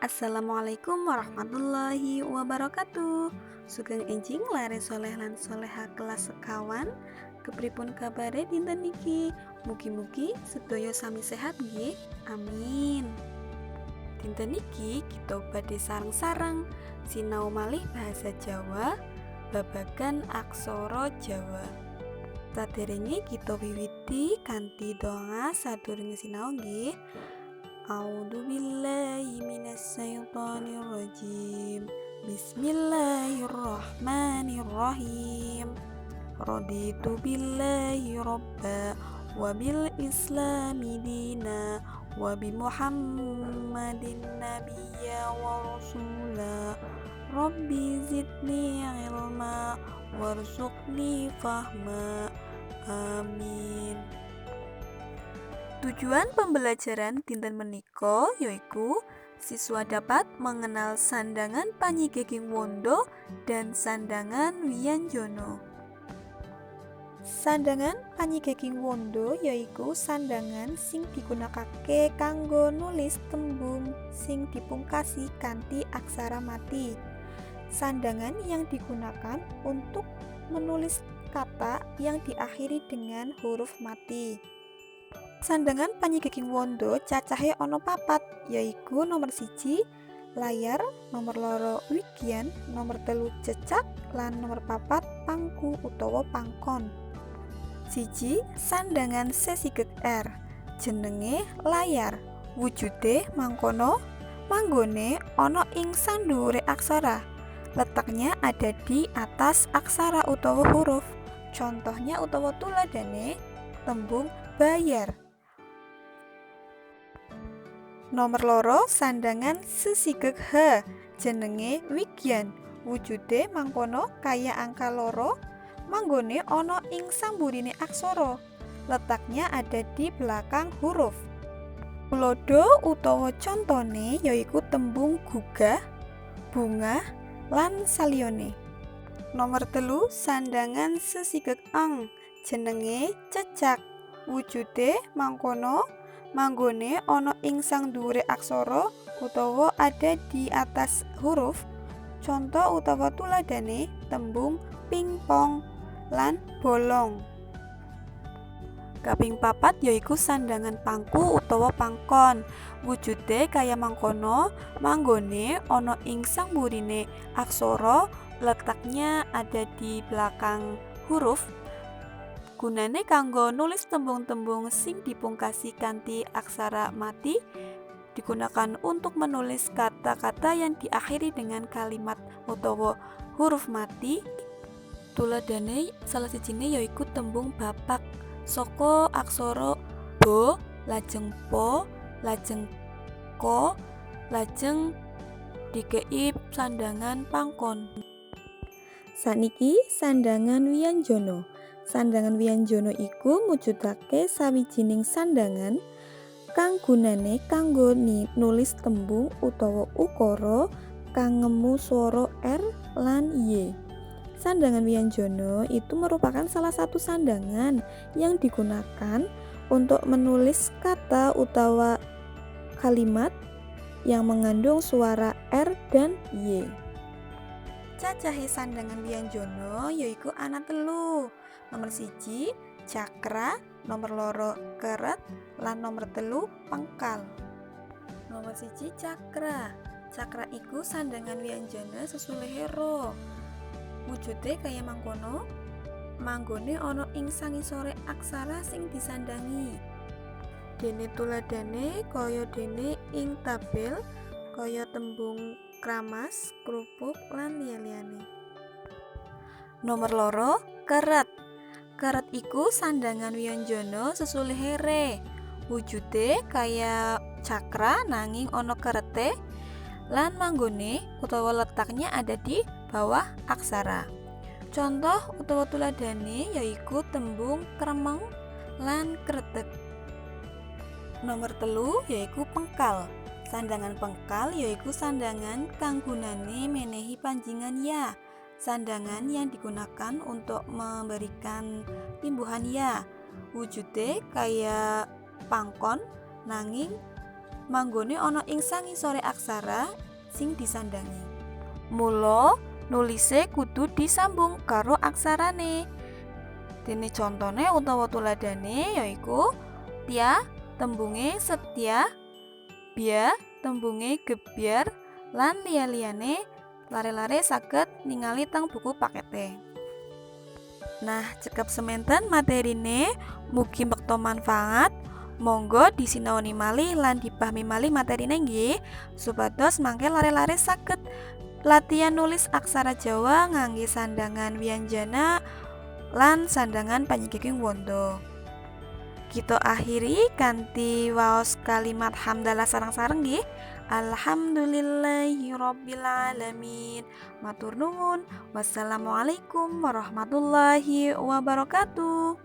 Assalamualaikum warahmatullahi wabarakatuh. Sugeng enjing lare soleh lan soleha kelas sekawan. Kepripun kabare dinten niki? Mugi-mugi sedaya sami sehat nggih. Amin. Dinten niki kita badhe sareng-sareng sinau malih bahasa Jawa babagan aksara Jawa. Saderenge kita wiwiti kanthi donga sadurunge sinau nggih. A'udzu billahi minasyaitonir rajim. Bismillahirrahmanirrahim. Raditu billahi robba wa bil islami dina wa bi Muhammadin nabiyya wa rasula. Rabbi zidni ilma warzuqni fahma. Amin. Tujuan pembelajaran dinten menika yaiku siswa dapat mengenal sandangan Panyigeging Wanda dan sandangan Wianjana. Sandangan Panyigeging Wanda yaiku sandangan sing digunakake kanggo nulis tembung sing dipungkasi kanthi aksara mati. Sandangan yang digunakan untuk menulis kata yang diakhiri dengan huruf mati. Sandangan Panyigeging Wanda cacahe ana 4, yaiku nomor 1 layar, nomor 2 wigian, nomor 3 cecak, lan nomor 4 pangku utawa pangkon. 1. Sandangan sesigeg R, jenenge layar, wujude mangkono, manggone ana ing sandhuwure aksara. Letaknya ada di atas aksara utawa huruf. Contohnya utawa tuladane tembung bayar. Nomor 2 sandangan sesigeg H, jenenge wigian, wujude mangkono kaya angka 2, manggone ana ing samburine aksara. Letaknya ada di belakang huruf. Tulodo utawa contone yaiku tembung gugah, bunga, lan saliyane. Nomor 3 sandangan sesigeg ang, jenenge cecak, wujude mangkono manggone ana ing sang dhuwure aksara utawa ada di atas huruf. Contoh utawa tuladane tembung pingpong lan bolong. Kaping 4 yaiku sandangan pangku utawa pangkon, wujude kaya mangkono, manggone ana ing samburine aksara, letaknya ada di belakang huruf. Gunane kanggo nulis tembung-tembung sing dipungkasi kanthi aksara mati, digunakan untuk menulis kata-kata yang diakhiri dengan kalimat utawa huruf mati. Tuladane salah sijine yaiku tembung bapak saka aksara bo, lajeng po, lajeng ko, lajeng dikei sandangan pangkon. Saniki sandangan wianjana. Sandangan wianjana iku mujudake sawijining sandangan kang gunane kanggo nulis tembung utawa ukara kang ngemu swara R lan Y. Sandangan wianjana itu merupakan salah satu sandangan yang digunakan untuk menulis kata utawa kalimat yang mengandung suara R dan Y. Cacahe sandangan wianjana yaiku ana 3. Nomor 1 cakra, nomor 2 keret, lan nomor 3 pengkal. Nomor 1 cakra. Cakra iku sandangan wianjana sesulehe ro. Wujude kaya mangkono, manggone ana ing sangisore aksara sing disandangi. Dene tuladane kaya dene ing tabel kaya tembung kramas, krupuk, lan liya-liyane. Nomor 2 keret. Keret iku sandangan wianjana sesulehe re. Wujude kaya cakra nanging ana kerete lan manggone utawa letaknya ada di bawah aksara. Contoh utawa tuladane yaiku tembung kremeng lan kretek. Nomor 3 yaiku pengkal. Sandangan pengkal yaiku sandangan kang gunane menehi panjingan ya. Sandangan yang digunakan untuk memberikan timbuhan ya. Wujude kaya pangkon nanging manggone ana ing sangisore aksara sing disandangi. Mula nulise kudu disambung karo aksarane. Dene contone utawa tuladane yaiku tia tembunge setia, bia tembunge gebyar, lan liya-liyane lare-lare saged ningali teng buku pakete. Nah, cekap semanten materine, mugi bekto manfaat. Monggo disinaoni malih lan dipahami malih materine nggih, supados mangke lare-lare saged latihan nulis aksara Jawa ngangge sandangan wianjana lan sandangan panyikiking wanda. Kita akhiri kanthi waos kalimat hamdalah sareng-sareng nggih. Alhamdulillahirabbil alamin. Matur nuwun. Wassalamualaikum warahmatullahi wabarakatuh.